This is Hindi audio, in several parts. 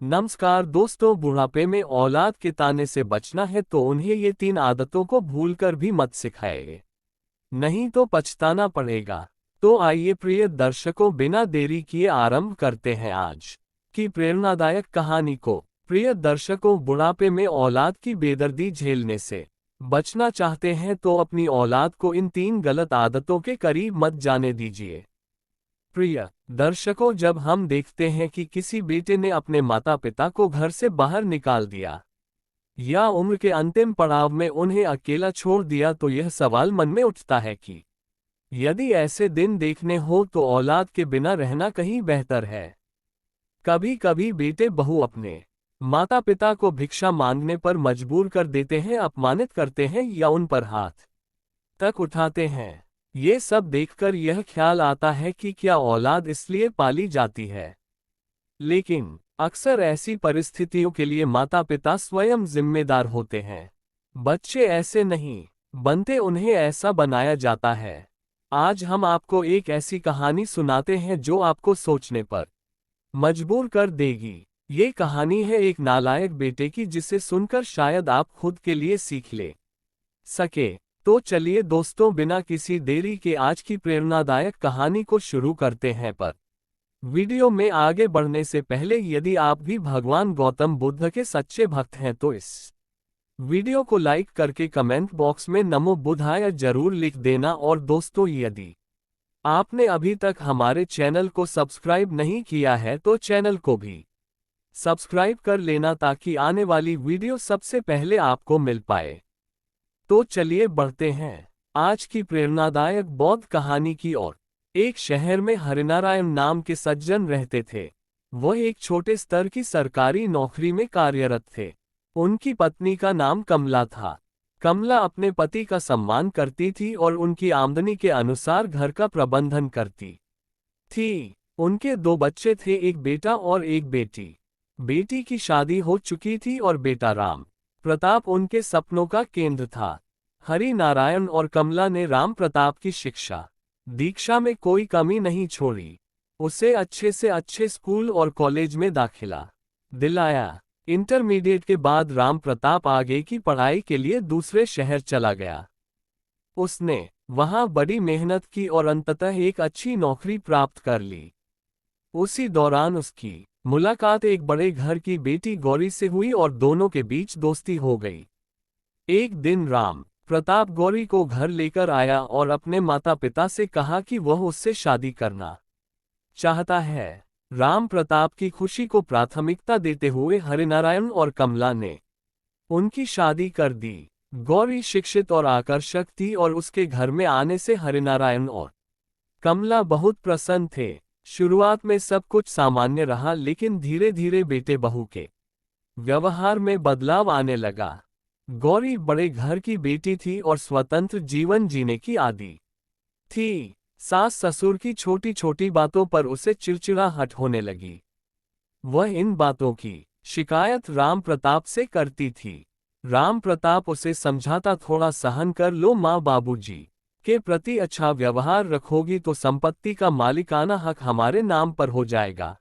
नमस्कार दोस्तों, बुढ़ापे में औलाद के ताने से बचना है तो उन्हें ये 3 आदतों को भूलकर भी मत सिखाएं, नहीं तो पछताना पड़ेगा। तो आइए प्रिय दर्शकों, बिना देरी किए आरंभ करते हैं आज की प्रेरणादायक कहानी को। प्रिय दर्शकों, बुढ़ापे में औलाद की बेदर्दी झेलने से बचना चाहते हैं तो अपनी औलाद को इन 3 गलत आदतों के करीब मत जाने दीजिए। प्रिय दर्शकों, जब हम देखते हैं कि किसी बेटे ने अपने माता पिता को घर से बाहर निकाल दिया या उम्र के अंतिम पड़ाव में उन्हें अकेला छोड़ दिया तो यह सवाल मन में उठता है कि यदि ऐसे दिन देखने हो तो औलाद के बिना रहना कहीं बेहतर है। कभी कभी बेटे बहू अपने माता पिता को भिक्षा मांगने पर मजबूर कर देते हैं, अपमानित करते हैं या उन पर हाथ तक उठाते हैं। ये सब देखकर यह ख्याल आता है कि क्या औलाद इसलिए पाली जाती है, लेकिन अक्सर ऐसी परिस्थितियों के लिए माता पिता स्वयं जिम्मेदार होते हैं। बच्चे ऐसे नहीं बनते, उन्हें ऐसा बनाया जाता है। आज हम आपको एक ऐसी कहानी सुनाते हैं जो आपको सोचने पर मजबूर कर देगी। ये कहानी है एक नालायक बेटे की, जिसे सुनकर शायद आप खुद के लिए सीख ले सके। तो चलिए दोस्तों, बिना किसी देरी के आज की प्रेरणादायक कहानी को शुरू करते हैं। पर वीडियो में आगे बढ़ने से पहले यदि आप भी भगवान गौतम बुद्ध के सच्चे भक्त हैं तो इस वीडियो को लाइक करके कमेंट बॉक्स में नमो बुद्धाय जरूर लिख देना। और दोस्तों, यदि आपने अभी तक हमारे चैनल को सब्सक्राइब नहीं किया है तो चैनल को भी सब्सक्राइब कर लेना ताकि आने वाली वीडियो सबसे पहले आपको मिल पाए। तो चलिए बढ़ते हैं आज की प्रेरणादायक बौद्ध कहानी की ओर। एक शहर में हरिनारायण नाम के सज्जन रहते थे। वह एक छोटे स्तर की सरकारी नौकरी में कार्यरत थे। उनकी पत्नी का नाम कमला था। कमला अपने पति का सम्मान करती थी और उनकी आमदनी के अनुसार घर का प्रबंधन करती थी। उनके 2 बच्चे थे, एक बेटा और एक बेटी। बेटी की शादी हो चुकी थी और बेटा राम प्रताप उनके सपनों का केंद्र था। हरि नारायण और कमला ने राम प्रताप की शिक्षा दीक्षा में कोई कमी नहीं छोड़ी। उसे अच्छे से अच्छे स्कूल और कॉलेज में दाखिला दिलाया। इंटरमीडिएट के बाद राम प्रताप आगे की पढ़ाई के लिए दूसरे शहर चला गया। उसने वहां बड़ी मेहनत की और अंततः एक अच्छी नौकरी प्राप्त कर ली। उसी दौरान उसकी मुलाकात एक बड़े घर की बेटी गौरी से हुई और दोनों के बीच दोस्ती हो गई। एक दिन राम प्रताप गौरी को घर लेकर आया और अपने माता पिता से कहा कि वह उससे शादी करना चाहता है। राम प्रताप की खुशी को प्राथमिकता देते हुए हरिनारायण और कमला ने उनकी शादी कर दी। गौरी शिक्षित और आकर्षक थी और उसके घर में आने से हरिनारायण और कमला बहुत प्रसन्न थे। शुरुआत में सब कुछ सामान्य रहा, लेकिन धीरे धीरे बेटे बहू के व्यवहार में बदलाव आने लगा। गौरी बड़े घर की बेटी थी और स्वतंत्र जीवन जीने की आदी थी। सास ससुर की छोटी छोटी बातों पर उसे चिड़चिड़ाहट होने लगी। वह इन बातों की शिकायत राम प्रताप से करती थी। राम प्रताप उसे समझाता, थोड़ा सहन कर लो माँ, बाबूजी के प्रति अच्छा व्यवहार रखोगी तो संपत्ति का मालिकाना हक हमारे नाम पर हो जाएगा।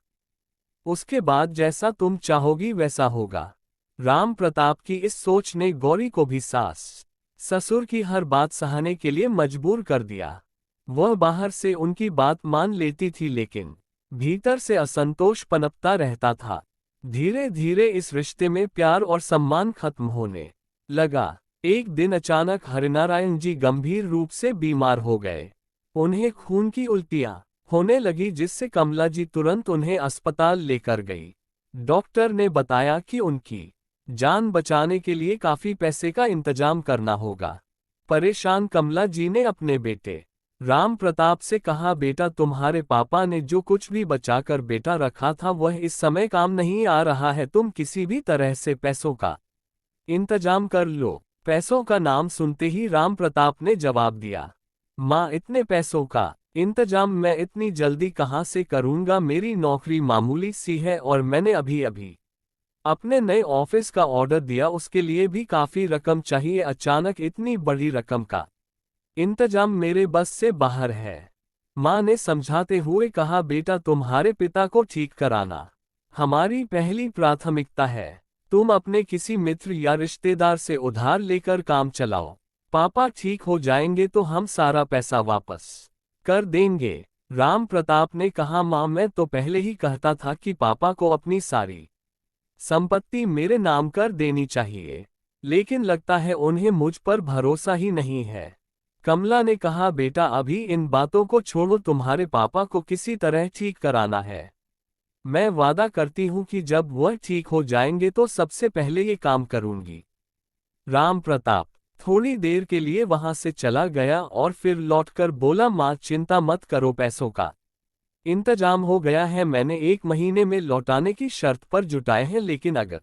उसके बाद जैसा तुम चाहोगी वैसा होगा। राम प्रताप की इस सोच ने गौरी को भी सास ससुर की हर बात सहने के लिए मजबूर कर दिया। वह बाहर से उनकी बात मान लेती थी, लेकिन भीतर से असंतोष पनपता रहता था। धीरे धीरे इस रिश्ते में प्यार और सम्मान खत्म होने लगा। एक दिन अचानक हरिनारायण जी गंभीर रूप से बीमार हो गए। उन्हें खून की उल्टियां होने लगी, जिससे कमला जी तुरंत उन्हें अस्पताल लेकर गई। डॉक्टर ने बताया कि उनकी जान बचाने के लिए काफी पैसे का इंतजाम करना होगा। परेशान कमला जी ने अपने बेटे राम प्रताप से कहा, बेटा, तुम्हारे पापा ने जो कुछ भी बचाकर बेटा रखा था वह इस समय काम नहीं आ रहा है। तुम किसी भी तरह से पैसों का इंतजाम कर लो। पैसों का नाम सुनते ही राम प्रताप ने जवाब दिया, माँ, इतने पैसों का इंतजाम मैं इतनी जल्दी कहाँ से करूँगा। मेरी नौकरी मामूली सी है और मैंने अभी अभी अपने नए ऑफिस का ऑर्डर दिया, उसके लिए भी काफी रकम चाहिए। अचानक इतनी बड़ी रकम का इंतजाम मेरे बस से बाहर है। माँ ने समझाते हुए कहा, बेटा, तुम्हारे पिता को ठीक कराना हमारी पहली प्राथमिकता है। तुम अपने किसी मित्र या रिश्तेदार से उधार लेकर काम चलाओ। पापा ठीक हो जाएंगे तो हम सारा पैसा वापस कर देंगे। राम प्रताप ने कहा, मां, मैं तो पहले ही कहता था कि पापा को अपनी सारी संपत्ति मेरे नाम कर देनी चाहिए, लेकिन लगता है उन्हें मुझ पर भरोसा ही नहीं है। कमला ने कहा, बेटा अभी इन बातों को छोड़ो, तुम्हारे पापा को किसी तरह ठीक कराना है। मैं वादा करती हूं कि जब वह ठीक हो जाएंगे तो सबसे पहले ये काम करूंगी। राम प्रताप थोड़ी देर के लिए वहां से चला गया और फिर लौटकर बोला, मां चिंता मत करो, पैसों का इंतजाम हो गया है। मैंने 1 महीने में लौटाने की शर्त पर जुटाए हैं, लेकिन अगर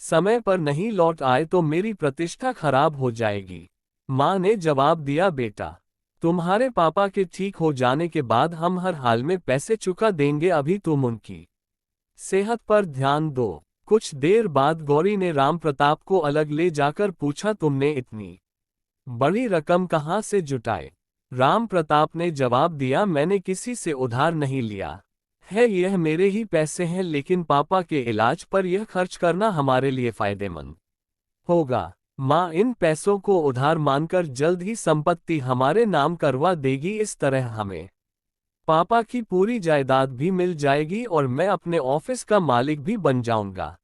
समय पर नहीं लौट आए तो मेरी प्रतिष्ठा खराब हो जाएगी। मां ने जवाब दिया, बेटा तुम्हारे पापा के ठीक हो जाने के बाद हम हर हाल में पैसे चुका देंगे, अभी तुम उनकी सेहत पर ध्यान दो। कुछ देर बाद गौरी ने राम प्रताप को अलग ले जाकर पूछा, तुमने इतनी बड़ी रकम कहाँ से जुटाए? राम प्रताप ने जवाब दिया, मैंने किसी से उधार नहीं लिया है, यह मेरे ही पैसे हैं, लेकिन पापा के इलाज पर यह खर्च करना हमारे लिए फायदेमंद होगा। माँ इन पैसों को उधार मानकर जल्द ही संपत्ति हमारे नाम करवा देगी, इस तरह हमें पापा की पूरी जायदाद भी मिल जाएगी और मैं अपने ऑफिस का मालिक भी बन जाऊंगा।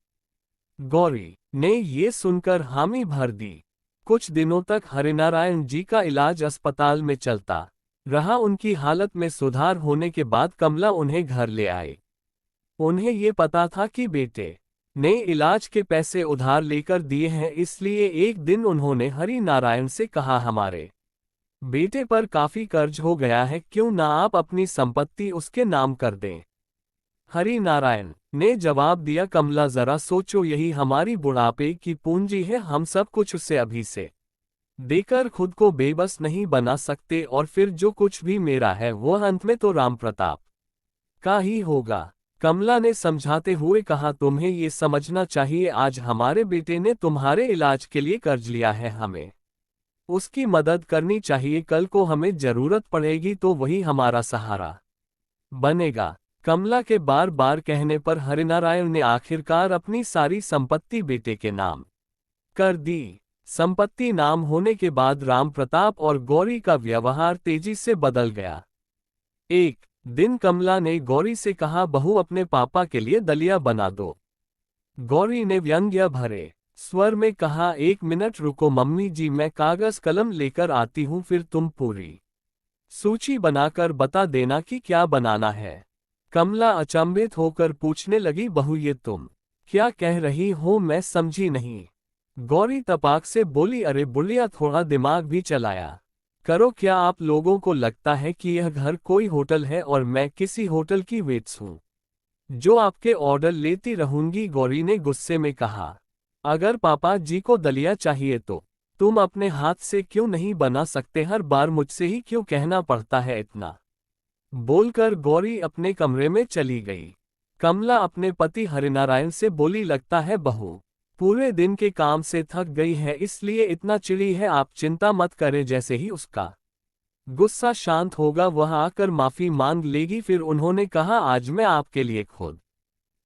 गौरी ने ये सुनकर हामी भर दी। कुछ दिनों तक हरिनारायण जी का इलाज अस्पताल में चलता रहा। उनकी हालत में सुधार होने के बाद कमला उन्हें घर ले आए। उन्हें ये पता था कि बेटे ने इलाज के पैसे उधार लेकर दिए हैं, इसलिए एक दिन उन्होंने हरि नारायण से कहा, हमारे बेटे पर काफी कर्ज हो गया है, क्यों ना आप अपनी संपत्ति उसके नाम कर दें। हरि नारायण ने जवाब दिया, कमला जरा सोचो, यही हमारी बुढ़ापे की पूंजी है, हम सब कुछ उसे अभी से देकर खुद को बेबस नहीं बना सकते, और फिर जो कुछ भी मेरा है वह अंत में तो राम प्रताप का ही होगा। कमला ने समझाते हुए कहा, तुम्हें ये समझना चाहिए, आज हमारे बेटे ने तुम्हारे इलाज के लिए कर्ज लिया है, हमें उसकी मदद करनी चाहिए। कल को हमें जरूरत पड़ेगी तो वही हमारा सहारा बनेगा। कमला के बार बार कहने पर हरिनारायण ने आखिरकार अपनी सारी संपत्ति बेटे के नाम कर दी। संपत्ति नाम होने के बाद राम प्रताप और गौरी का व्यवहार तेजी से बदल गया। एक दिन कमला ने गौरी से कहा, बहू अपने पापा के लिए दलिया बना दो। गौरी ने व्यंग्य भरे स्वर में कहा, 1 मिनट रुको मम्मी जी, मैं कागज कलम लेकर आती हूँ, फिर तुम पूरी सूची बनाकर बता देना कि क्या बनाना है। कमला अचंभित होकर पूछने लगी, बहू ये तुम क्या कह रही हो, मैं समझी नहीं। गौरी तपाक से बोली, अरे बुढ़िया, थोड़ा दिमाग भी चलाया करो, क्या आप लोगों को लगता है कि यह घर कोई होटल है और मैं किसी होटल की वेट्स हूँ जो आपके ऑर्डर लेती रहूंगी। गौरी ने गुस्से में कहा, अगर पापा जी को दलिया चाहिए तो तुम अपने हाथ से क्यों नहीं बना सकते, हर बार मुझसे ही क्यों कहना पड़ता है इतना। बोलकर गौरी अपने कमरे में चली गई। कमला अपने पति हरिनारायण से बोली, लगता है बहू पूरे दिन के काम से थक गई है, इसलिए इतना चिड़ी है, आप चिंता मत करें, जैसे ही उसका गुस्सा शांत होगा वह आकर माफी मांग लेगी। फिर उन्होंने कहा, आज मैं आपके लिए खुद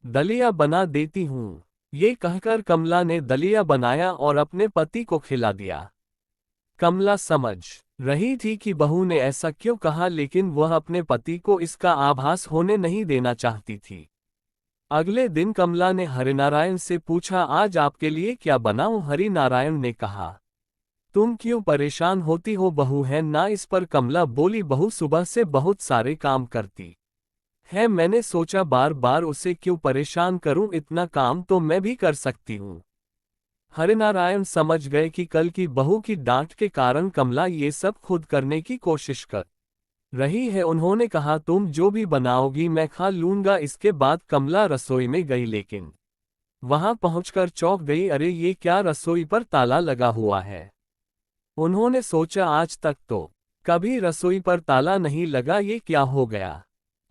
दलिया बना देती हूँ। ये कहकर कमला ने दलिया बनाया और अपने पति को खिला दिया। कमला समझ रही थी कि बहू ने ऐसा क्यों कहा, लेकिन वह अपने पति को इसका आभास होने नहीं देना चाहती थी। अगले दिन कमला ने हरिनारायण से पूछा, आज आपके लिए क्या बनाऊं? हरिनारायण ने कहा, तुम क्यों परेशान होती हो, बहू है ना। इस पर कमला बोली, बहू सुबह से बहुत सारे काम करती है, मैंने सोचा बार बार उसे क्यों परेशान करूं, इतना काम तो मैं भी कर सकती हूं। हरिनारायण समझ गए कि कल की बहू की डांट के कारण कमला ये सब खुद करने की कोशिश कर रही है। उन्होंने कहा, तुम जो भी बनाओगी मैं खा लूंगा। इसके बाद कमला रसोई में गई, लेकिन वहां पहुंचकर चौंक गई, अरे ये क्या, रसोई पर ताला लगा हुआ है। उन्होंने सोचा, आज तक तो कभी रसोई पर ताला नहीं लगा, ये क्या हो गया।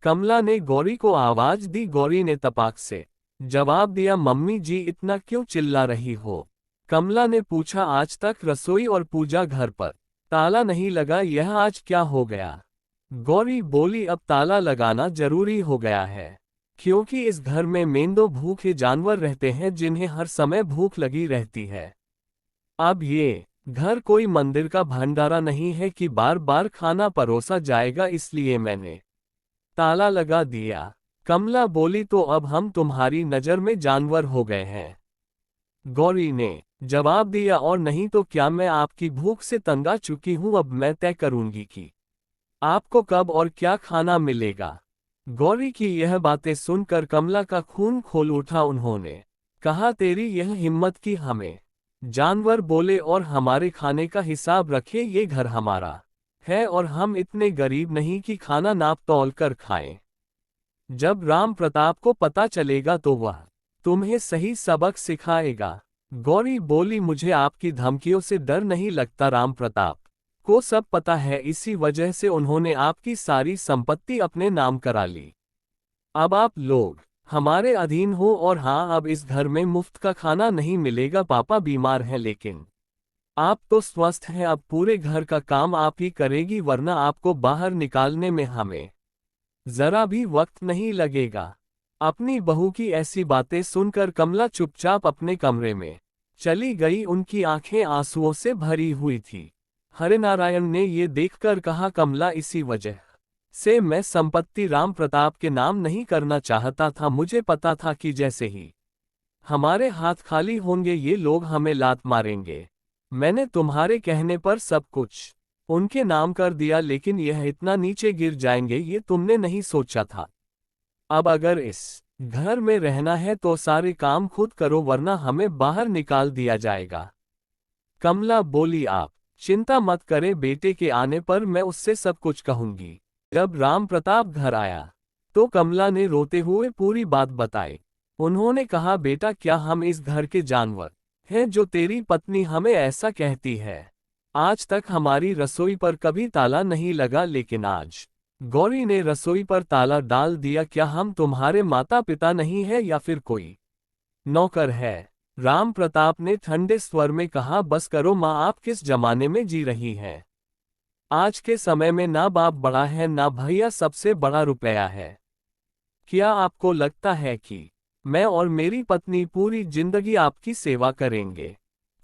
कमला ने गौरी को आवाज दी। गौरी ने तपाक से जवाब दिया, मम्मी जी इतना क्यों चिल्ला रही हो। कमला ने पूछा, आज तक रसोई और पूजा घर पर ताला नहीं लगा, यह आज क्या हो गया। गौरी बोली, अब ताला लगाना जरूरी हो गया है, क्योंकि इस घर में मेंढो भूखे जानवर रहते हैं जिन्हें हर समय भूख लगी रहती है। अब ये घर कोई मंदिर का भंडारा नहीं है कि बार बार खाना परोसा जाएगा, इसलिए मैंने ताला लगा दिया। कमला बोली, तो अब हम तुम्हारी नजर में जानवर हो गए हैं? गौरी ने जवाब दिया, और नहीं तो क्या, मैं आपकी भूख से तंग आ चुकी हूं। अब मैं तय करूंगी कि आपको कब और क्या खाना मिलेगा। गौरी की यह बातें सुनकर कमला का खून खोल उठा। उन्होंने कहा, तेरी यह हिम्मत कि हमें जानवर बोले और हमारे खाने का हिसाब रखे? ये घर हमारा है और हम इतने गरीब नहीं कि खाना नाप तौल कर खाएं। जब राम प्रताप को पता चलेगा तो वह तुम्हें सही सबक सिखाएगा। गौरी बोली, मुझे आपकी धमकियों से डर नहीं लगता। राम प्रताप को सब पता है, इसी वजह से उन्होंने आपकी सारी संपत्ति अपने नाम करा ली। अब आप लोग हमारे अधीन हो। और हाँ, अब इस घर में मुफ्त का खाना नहीं मिलेगा। पापा बीमार हैं, लेकिन आप तो स्वस्थ हैं। अब पूरे घर का काम आप ही करेगी, वरना आपको बाहर निकालने में हमें जरा भी वक्त नहीं लगेगा। अपनी बहू की ऐसी बातें सुनकर कमला चुपचाप अपने कमरे में चली गई। उनकी आंखें आंसुओं से भरी हुई थी। हरिनारायण ने ये देखकर कहा, कमला, इसी वजह से मैं संपत्ति राम प्रताप के नाम नहीं करना चाहता था। मुझे पता था कि जैसे ही हमारे हाथ खाली होंगे ये लोग हमें लात मारेंगे। मैंने तुम्हारे कहने पर सब कुछ उनके नाम कर दिया, लेकिन यह इतना नीचे गिर जाएंगे ये तुमने नहीं सोचा था। अब अगर इस घर में रहना है तो सारे काम खुद करो, वरना हमें बाहर निकाल दिया जाएगा। कमला बोली, आप चिंता मत करें, बेटे के आने पर मैं उससे सब कुछ कहूंगी। जब राम प्रताप घर आया तो कमला ने रोते हुए पूरी बात बताई। उन्होंने कहा, बेटा, क्या हम इस घर के जानवर हैं जो तेरी पत्नी हमें ऐसा कहती है? आज तक हमारी रसोई पर कभी ताला नहीं लगा, लेकिन आज गौरी ने रसोई पर ताला डाल दिया। क्या हम तुम्हारे माता पिता नहीं है या फिर कोई नौकर है? राम प्रताप ने ठंडे स्वर में कहा, बस करो माँ, आप किस जमाने में जी रही हैं? आज के समय में ना बाप बड़ा है ना भैया, सबसे बड़ा रुपया है। क्या आपको लगता है कि मैं और मेरी पत्नी पूरी जिंदगी आपकी सेवा करेंगे?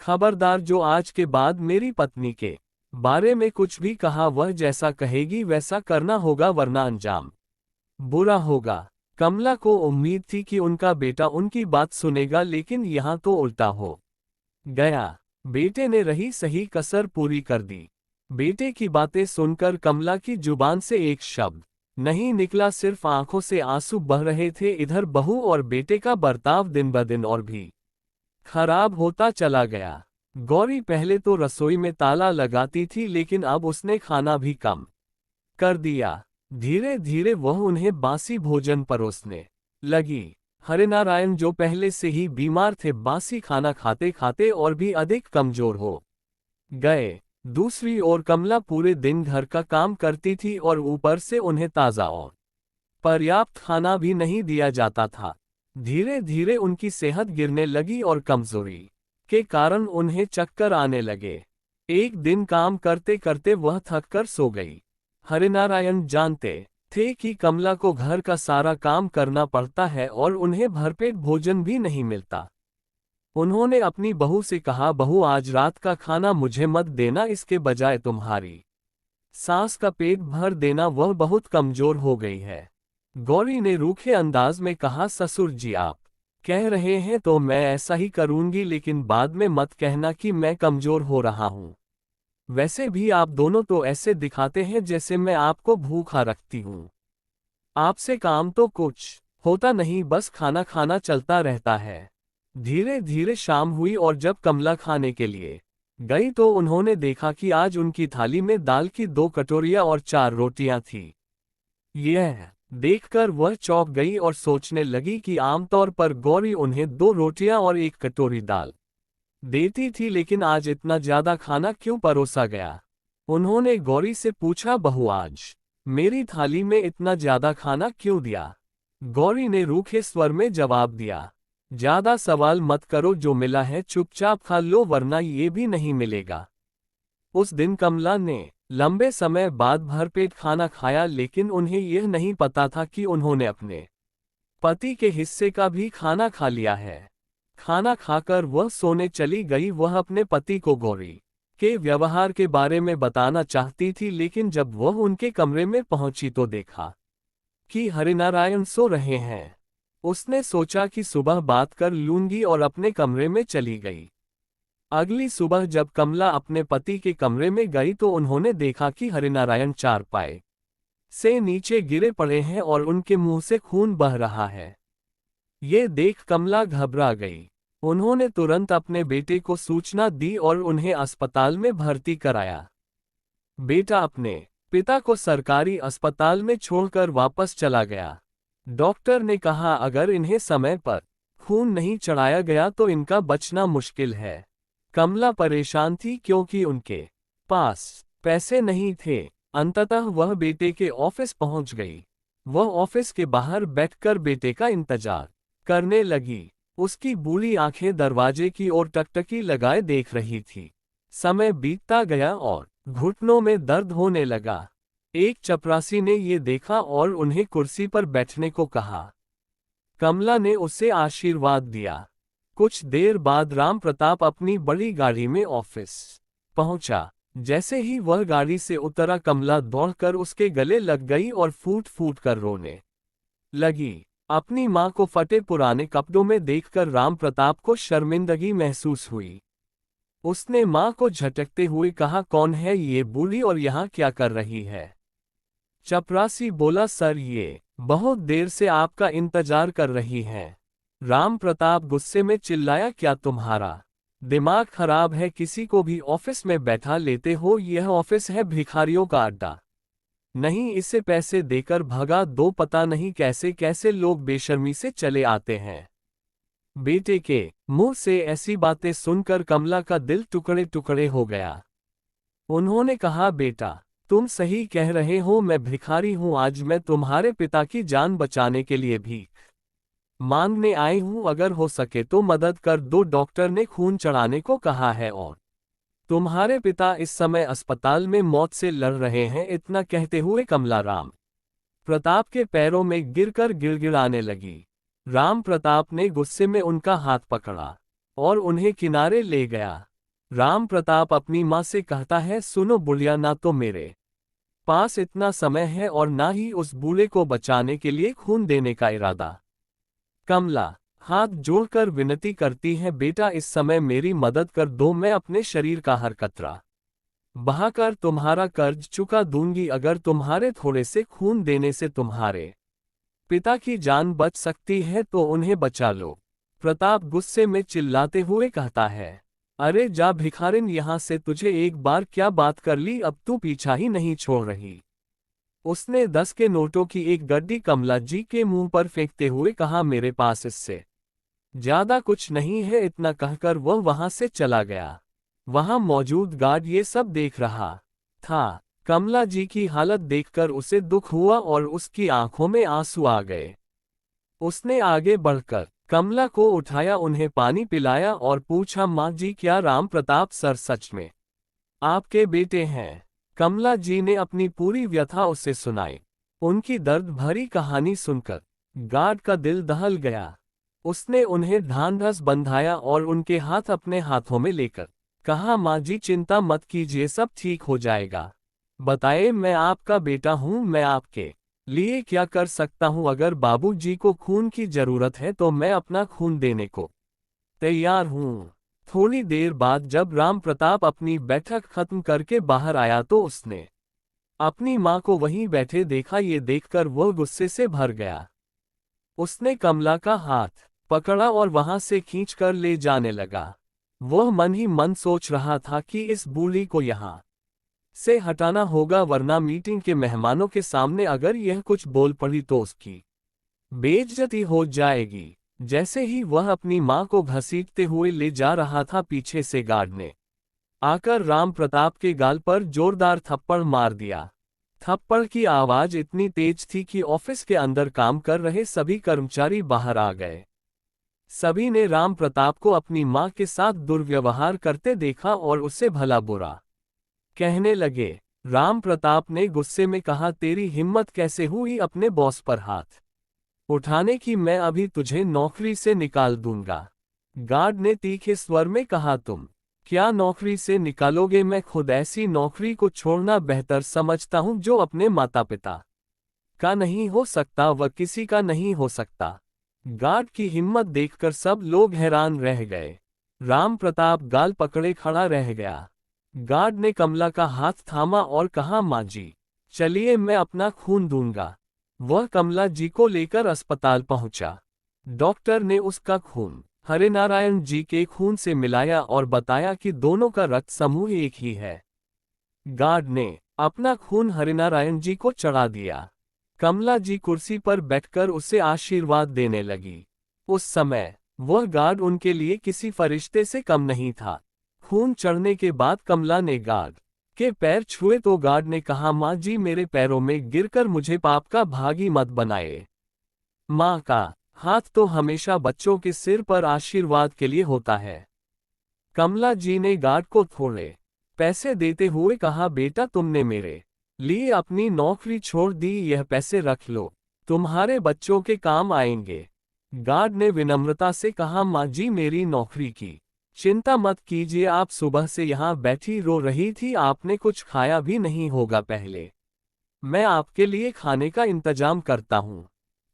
खबरदार, जो आज के बाद मेरी पत्नी के बारे में कुछ भी कहा, वह जैसा कहेगी वैसा करना होगा, वरना अंजाम बुरा होगा। कमला को उम्मीद थी कि उनका बेटा उनकी बात सुनेगा, लेकिन यहाँ तो उल्टा हो गया। बेटे ने रही सही कसर पूरी कर दी। बेटे की बातें सुनकर कमला की जुबान से एक शब्द नहीं निकला, सिर्फ आंखों से आंसू बह रहे थे। इधर बहू और बेटे का बर्ताव दिन ब दिन और भी खराब होता चला गया। गौरी पहले तो रसोई में ताला लगाती थी, लेकिन अब उसने खाना भी कम कर दिया। धीरे धीरे वह उन्हें बासी भोजन परोसने लगी। हरिनारायण, जो पहले से ही बीमार थे, बासी खाना खाते खाते और भी अधिक कमजोर हो गए। दूसरी ओर कमला पूरे दिन घर का काम करती थी और ऊपर से उन्हें ताज़ा और पर्याप्त खाना भी नहीं दिया जाता था। धीरे धीरे उनकी सेहत गिरने लगी और कमजोरी के कारण उन्हें चक्कर आने लगे। एक दिन काम करते करते वह थककर सो गई। हरिनारायण जानते थे कि कमला को घर का सारा काम करना पड़ता है और उन्हें भरपेट भोजन भी नहीं मिलता। उन्होंने अपनी बहू से कहा, बहू, आज रात का खाना मुझे मत देना, इसके बजाय तुम्हारी सास का पेट भर देना, वह बहुत कमजोर हो गई है। गौरी ने रूखे अंदाज में कहा, ससुर जी, आप कह रहे हैं तो मैं ऐसा ही करूंगी, लेकिन बाद में मत कहना कि मैं कमजोर हो रहा हूं। वैसे भी आप दोनों तो ऐसे दिखाते हैं जैसे मैं आपको भूखा रखती हूं। आपसे काम तो कुछ होता नहीं, बस खाना खाना चलता रहता है। धीरे धीरे शाम हुई और जब कमला खाने के लिए गई तो उन्होंने देखा कि आज उनकी थाली में दाल की 2 कटोरियां और 4 रोटियां थी। यह देखकर वह चौंक गई और सोचने लगी कि आमतौर पर गौरी उन्हें 2 रोटियां और 1 कटोरी दाल देती थी, लेकिन आज इतना ज्यादा खाना क्यों परोसा गया? उन्होंने गौरी से पूछा, बहू, आज मेरी थाली में इतना ज्यादा खाना क्यों दिया? गौरी ने रूखे स्वर में जवाब दिया, ज्यादा सवाल मत करो, जो मिला है चुपचाप खा लो, वरना ये भी नहीं मिलेगा। उस दिन कमला ने लंबे समय बाद भरपेट खाना खाया, लेकिन उन्हें यह नहीं पता था कि उन्होंने अपने पति के हिस्से का भी खाना खा लिया है। खाना खाकर वह सोने चली गई। वह अपने पति को गौरी के व्यवहार के बारे में बताना चाहती थी, लेकिन जब वह उनके कमरे में पहुंची तो देखा कि हरिनारायण सो रहे हैं। उसने सोचा कि सुबह बात कर लूंगी और अपने कमरे में चली गई। अगली सुबह जब कमला अपने पति के कमरे में गई तो उन्होंने देखा कि हरिनारायण चारपाई से नीचे गिरे पड़े हैं और उनके मुंह से खून बह रहा है। ये देख कमला घबरा गई। उन्होंने तुरंत अपने बेटे को सूचना दी और उन्हें अस्पताल में भर्ती कराया। बेटा अपने पिता को सरकारी अस्पताल में छोड़कर वापस चला गया। डॉक्टर ने कहा अगर इन्हें समय पर खून नहीं चढ़ाया गया तो इनका बचना मुश्किल है। कमला परेशान थी क्योंकि उनके पास पैसे नहीं थे। अंततः वह बेटे के ऑफिस पहुंच गई। वह ऑफिस के बाहर बैठकर बेटे का इंतजार करने लगी। उसकी बूढ़ी आंखें दरवाजे की ओर टकटकी लगाए देख रही थी। समय बीतता गया और घुटनों में दर्द होने लगा। एक चपरासी ने ये देखा और उन्हें कुर्सी पर बैठने को कहा। कमला ने उसे आशीर्वाद दिया। कुछ देर बाद राम प्रताप अपनी बड़ी गाड़ी में ऑफिस पहुंचा। जैसे ही वह गाड़ी से उतरा कमला दौड़कर उसके गले लग गई और फूट फूट कर रोने लगी। अपनी मां को फटे पुराने कपड़ों में देखकर राम प्रताप को शर्मिंदगी महसूस हुई। उसने मां को झटकते हुए कहा कौन है ये बूढ़ी और यहाँ क्या कर रही है। चपरासी बोला सर ये बहुत देर से आपका इंतजार कर रही हैं। राम प्रताप गुस्से में चिल्लाया क्या तुम्हारा दिमाग खराब है, किसी को भी ऑफिस में बैठा लेते हो। यह ऑफिस है भिखारियों का अड्डा नहीं। इसे पैसे देकर भगा दो। पता नहीं कैसे कैसे लोग बेशर्मी से चले आते हैं। बेटे के मुंह से ऐसी बातें सुनकर कमला का दिल टुकड़े टुकड़े हो गया। उन्होंने कहा बेटा तुम सही कह रहे हो, मैं भिखारी हूं। आज मैं तुम्हारे पिता की जान बचाने के लिए भीख मांगने आई हूं। अगर हो सके तो मदद कर दो। डॉक्टर ने खून चढ़ाने को कहा है और तुम्हारे पिता इस समय अस्पताल में मौत से लड़ रहे हैं। इतना कहते हुए कमला राम प्रताप के पैरों में गिरकर गिड़गिड़ाने लगी। राम प्रताप ने गुस्से में उनका हाथ पकड़ा और उन्हें किनारे ले गया। राम प्रताप अपनी मां से कहता है सुनो बुढ़िया, ना तो मेरे पास इतना समय है और ना ही उस बूढ़े को बचाने के लिए खून देने का इरादा। कमला हाथ जोड़कर विनती करती है बेटा इस समय मेरी मदद कर दो। मैं अपने शरीर का हर कतरा बहाकर तुम्हारा कर्ज चुका दूंगी। अगर तुम्हारे थोड़े से खून देने से तुम्हारे पिता की जान बच सकती है तो उन्हें बचा लो। प्रताप गुस्से में चिल्लाते हुए कहता है अरे जा भिखारिन, यहां से तुझे एक बार क्या बात कर ली, अब तू पीछा ही नहीं छोड़ रही। उसने 10 के नोटों की एक गड्डी कमला जी के मुंह पर फेंकते हुए कहा मेरे पास इससे ज्यादा कुछ नहीं है। इतना कहकर वह वहां से चला गया। वहां मौजूद गार्ड ये सब देख रहा था। कमला जी की हालत देखकर उसे दुख हुआ और उसकी आंखों में आंसू आ गए। उसने आगे बढ़कर कमला को उठाया, उन्हें पानी पिलाया और पूछा माँ जी क्या राम प्रताप सर सच में आपके बेटे हैं। कमला जी ने अपनी पूरी व्यथा उसे सुनाई। उनकी दर्द भरी कहानी सुनकर गार्ड का दिल दहल गया। उसने उन्हें ढांढस बंधाया और उनके हाथ अपने हाथों में लेकर कहा माँ जी चिंता मत कीजिए, सब ठीक हो जाएगा। बताए मैं आपका बेटा हूँ, मैं आपके लिए क्या कर सकता हूँ। अगर बाबूजी को खून की जरूरत है तो मैं अपना खून देने को तैयार हूँ। थोड़ी देर बाद जब राम प्रताप अपनी बैठक खत्म करके बाहर आया तो उसने अपनी माँ को वहीं बैठे देखा। ये देखकर वह गुस्से से भर गया। उसने कमला का हाथ पकड़ा और वहां से खींचकर ले जाने लगा। वह मन ही मन सोच रहा था कि इस बूढ़ी को यहाँ से हटाना होगा, वरना मीटिंग के मेहमानों के सामने अगर यह कुछ बोल पड़ी तो उसकी बेइज्जती हो जाएगी। जैसे ही वह अपनी मां को घसीटते हुए ले जा रहा था, पीछे से गार्ड ने आकर राम प्रताप के गाल पर जोरदार थप्पड़ मार दिया। थप्पड़ की आवाज इतनी तेज थी कि ऑफिस के अंदर काम कर रहे सभी कर्मचारी बाहर आ गए। सभी ने राम प्रताप को अपनी मां के साथ दुर्व्यवहार करते देखा और उसे भला बुरा कहने लगे। राम प्रताप ने गुस्से में कहा तेरी हिम्मत कैसे हुई अपने बॉस पर हाथ उठाने की, मैं अभी तुझे नौकरी से निकाल दूंगा। गार्ड ने तीखे स्वर में कहा। तुम क्या नौकरी से निकालोगे? मैं खुद ऐसी नौकरी को छोड़ना बेहतर समझता हूं जो अपने माता पिता का नहीं हो सकता, वह किसी का नहीं हो सकता। गार्ड की हिम्मत देखकर सब लोग हैरान रह गए। राम प्रताप गाल पकड़े खड़ा रह गया। गार्ड ने कमला का हाथ थामा और कहा, माँ जी, चलिए मैं अपना खून दूंगा। वह कमला जी को लेकर अस्पताल पहुंचा। डॉक्टर ने उसका खून हरिनारायण जी के खून से मिलाया और बताया कि दोनों का रक्त समूह एक ही है। गार्ड ने अपना खून हरिनारायण जी को चढ़ा दिया। कमला जी कुर्सी पर बैठकर उसे आशीर्वाद देने लगी। उस समय वह गार्ड उनके लिए किसी फरिश्ते से कम नहीं था। खून चढ़ने के बाद कमला ने गार्ड के पैर छुए तो गार्ड ने कहा, माँ जी, मेरे पैरों में गिरकर मुझे पाप का भागी मत बनाए। माँ का हाथ तो हमेशा बच्चों के सिर पर आशीर्वाद के लिए होता है। कमला जी ने गार्ड को थोड़े पैसे देते हुए कहा, बेटा, तुमने मेरे लिए अपनी नौकरी छोड़ दी, यह पैसे रख लो, तुम्हारे बच्चों के काम आएंगे। गार्ड ने विनम्रता से कहा, माँ जी, मेरी नौकरी की चिंता मत कीजिए, आप सुबह से यहाँ बैठी रो रही थी, आपने कुछ खाया भी नहीं होगा, पहले मैं आपके लिए खाने का इंतजाम करता हूँ।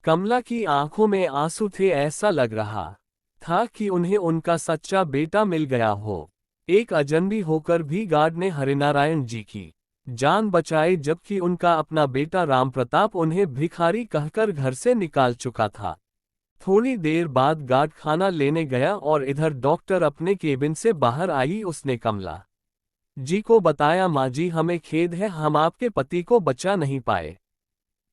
कमला की आंखों में आंसू थे, ऐसा लग रहा था कि उन्हें उनका सच्चा बेटा मिल गया हो। एक अजनबी होकर भी गार्ड ने हरिनारायण जी की जान बचाई, जबकि उनका अपना बेटा राम प्रताप उन्हें भिखारी कहकर घर से निकाल चुका था। थोड़ी देर बाद गार्ड खाना लेने गया और इधर डॉक्टर अपने केबिन से बाहर आई। उसने कमला जी को बताया, माँ जी, हमें खेद है, हम आपके पति को बचा नहीं पाए।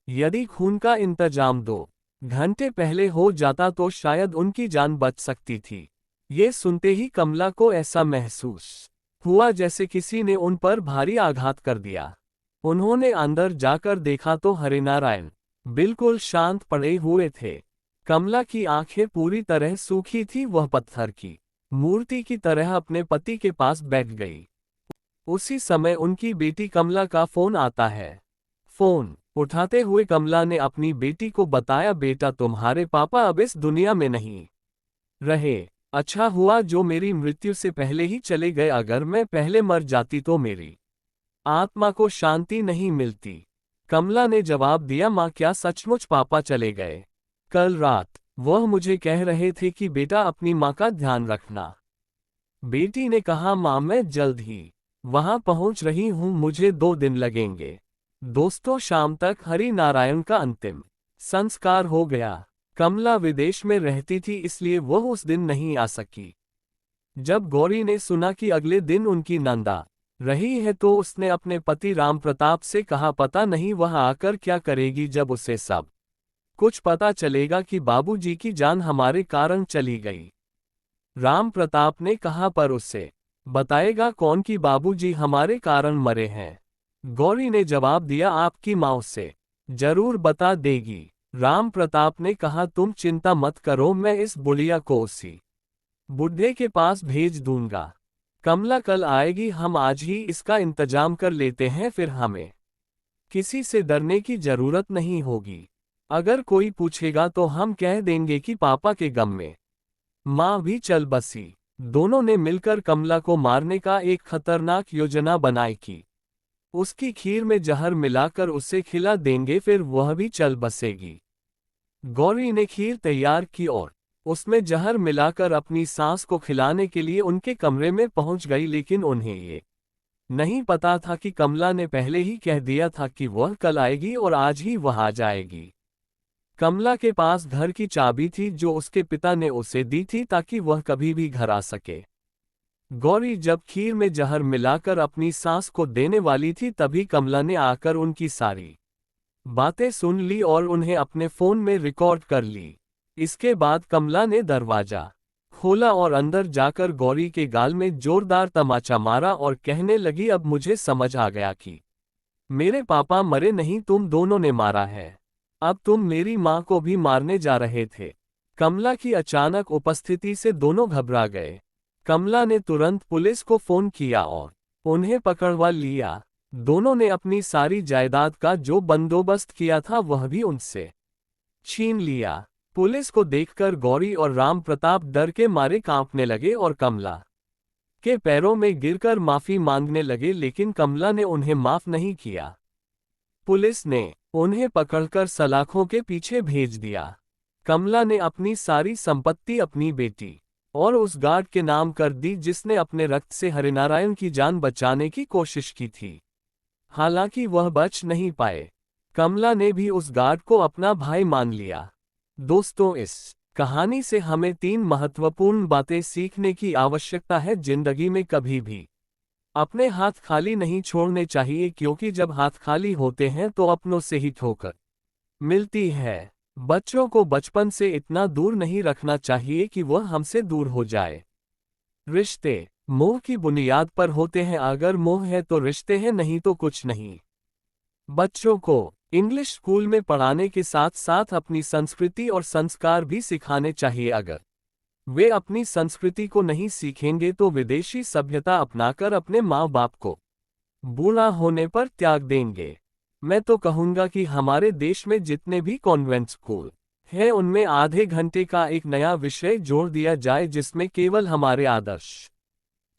यदि खून का इंतजाम 2 घंटे पहले हो जाता तो शायद उनकी जान बच सकती थी। ये सुनते ही कमला को ऐसा महसूस हुआ जैसे किसी ने उन पर भारी आघात कर दिया। उन्होंने अंदर जाकर देखा तो हरिनारायण बिल्कुल शांत पड़े हुए थे। कमला की आंखें पूरी तरह सूखी थी, वह पत्थर की मूर्ति की तरह अपने पति के पास बैठ गई। उसी समय उनकी बेटी कमला का फोन आता है। फोन उठाते हुए कमला ने अपनी बेटी को बताया, बेटा, तुम्हारे पापा अब इस दुनिया में नहीं रहे। अच्छा हुआ जो मेरी मृत्यु से पहले ही चले गए, अगर मैं पहले मर जाती तो मेरी आत्मा को शांति नहीं मिलती। कमला ने जवाब दिया, माँ, क्या सचमुच पापा चले गए? कल रात वह मुझे कह रहे थे कि बेटा अपनी माँ का ध्यान रखना। बेटी ने कहा, माँ, मैं जल्द ही वहां पहुंच रही हूं, मुझे 2 दिन लगेंगे। दोस्तों, शाम तक हरि नारायण का अंतिम संस्कार हो गया। कमला विदेश में रहती थी, इसलिए वह उस दिन नहीं आ सकी। जब गौरी ने सुना कि अगले दिन उनकी नंदा रही है तो उसने अपने पति राम प्रताप से कहा, पता नहीं वह आकर क्या करेगी जब उसे सब कुछ पता चलेगा कि बाबूजी की जान हमारे कारण चली गई। राम प्रताप ने कहा, पर उसे बताएगा कौन कि बाबूजी हमारे कारण मरे हैं? गौरी ने जवाब दिया, आपकी माँ उसे जरूर बता देगी। राम प्रताप ने कहा, तुम चिंता मत करो, मैं इस बुढ़िया को उसी बुढ़े के पास भेज दूंगा। कमला कल आएगी, हम आज ही इसका इंतजाम कर लेते हैं, फिर हमें किसी से डरने की जरूरत नहीं होगी। अगर कोई पूछेगा तो हम कह देंगे कि पापा के गम में माँ भी चल बसी। दोनों ने मिलकर कमला को मारने का एक खतरनाक योजना बनाई कि उसकी खीर में जहर मिलाकर उसे खिला देंगे, फिर वह भी चल बसेगी। गौरी ने खीर तैयार की और उसमें जहर मिलाकर अपनी सास को खिलाने के लिए उनके कमरे में पहुंच गई, लेकिन उन्हें ये नहीं पता था कि कमला ने पहले ही कह दिया था कि वह कल आएगी और आज ही वह आ जाएगी। कमला के पास घर की चाबी थी जो उसके पिता ने उसे दी थी ताकि वह कभी भी घर आ सके। गौरी जब खीर में जहर मिलाकर अपनी सास को देने वाली थी तभी कमला ने आकर उनकी सारी बातें सुन ली और उन्हें अपने फोन में रिकॉर्ड कर ली। इसके बाद कमला ने दरवाजा खोला और अंदर जाकर गौरी के गाल में जोरदार तमाचा मारा और कहने लगी, अब मुझे समझ आ गया कि मेरे पापा मरे नहीं, तुम दोनों ने मारा है। अब तुम मेरी माँ को भी मारने जा रहे थे। कमला की अचानक उपस्थिति से दोनों घबरा गए। कमला ने तुरंत पुलिस को फोन किया और उन्हें पकड़वा लिया। दोनों ने अपनी सारी जायदाद का जो बंदोबस्त किया था वह भी उनसे छीन लिया। पुलिस को देखकर गौरी और राम प्रताप डर के मारे कांपने लगे और कमला के पैरों में गिरकर माफी मांगने लगे, लेकिन कमला ने उन्हें माफ नहीं किया। पुलिस ने उन्हें पकड़कर सलाखों के पीछे भेज दिया। कमला ने अपनी सारी संपत्ति अपनी बेटी और उस गार्ड के नाम कर दी जिसने अपने रक्त से हरिनारायण की जान बचाने की कोशिश की थी। हालांकि वह बच नहीं पाए। कमला ने भी उस गार्ड को अपना भाई मान लिया। दोस्तों, इस कहानी से हमें 3 महत्वपूर्ण बातें सीखने की आवश्यकता है। जिंदगी में कभी भी अपने हाथ खाली नहीं छोड़ने चाहिए, क्योंकि जब हाथ खाली होते हैं तो अपनों से ही ठोकर मिलती है। बच्चों को बचपन से इतना दूर नहीं रखना चाहिए कि वह हमसे दूर हो जाए। रिश्ते मोह की बुनियाद पर होते हैं। अगर मोह है तो रिश्ते हैं, नहीं तो कुछ नहीं। बच्चों को इंग्लिश स्कूल में पढ़ाने के साथ साथ अपनी संस्कृति और संस्कार भी सिखाने चाहिए। अगर वे अपनी संस्कृति को नहीं सीखेंगे तो विदेशी सभ्यता अपनाकर अपने माँ बाप को बूढ़ा होने पर त्याग देंगे। मैं तो कहूँगा कि हमारे देश में जितने भी कॉन्वेंट स्कूल हैं उनमें आधे घंटे का एक नया विषय जोड़ दिया जाए, जिसमें केवल हमारे आदर्श,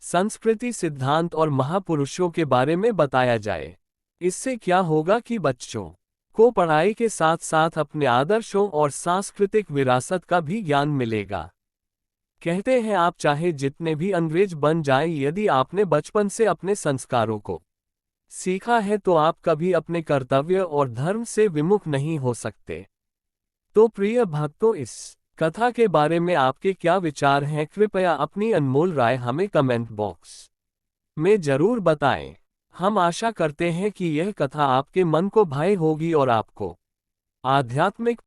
संस्कृति, सिद्धांत और महापुरुषों के बारे में बताया जाए। इससे क्या होगा कि बच्चों को पढ़ाई के साथ साथ अपने आदर्शों और सांस्कृतिक विरासत का भी ज्ञान मिलेगा। कहते हैं आप चाहे जितने भी अंग्रेज बन जाएं, यदि आपने बचपन से अपने संस्कारों को सीखा है तो आप कभी अपने कर्तव्य और धर्म से विमुख नहीं हो सकते। तो प्रिय भक्तों, इस कथा के बारे में आपके क्या विचार हैं? कृपया अपनी अनमोल राय हमें कमेंट बॉक्स में जरूर बताएं। हम आशा करते हैं कि यह कथा आपके मन को भाई होगी और आपको आध्यात्मिक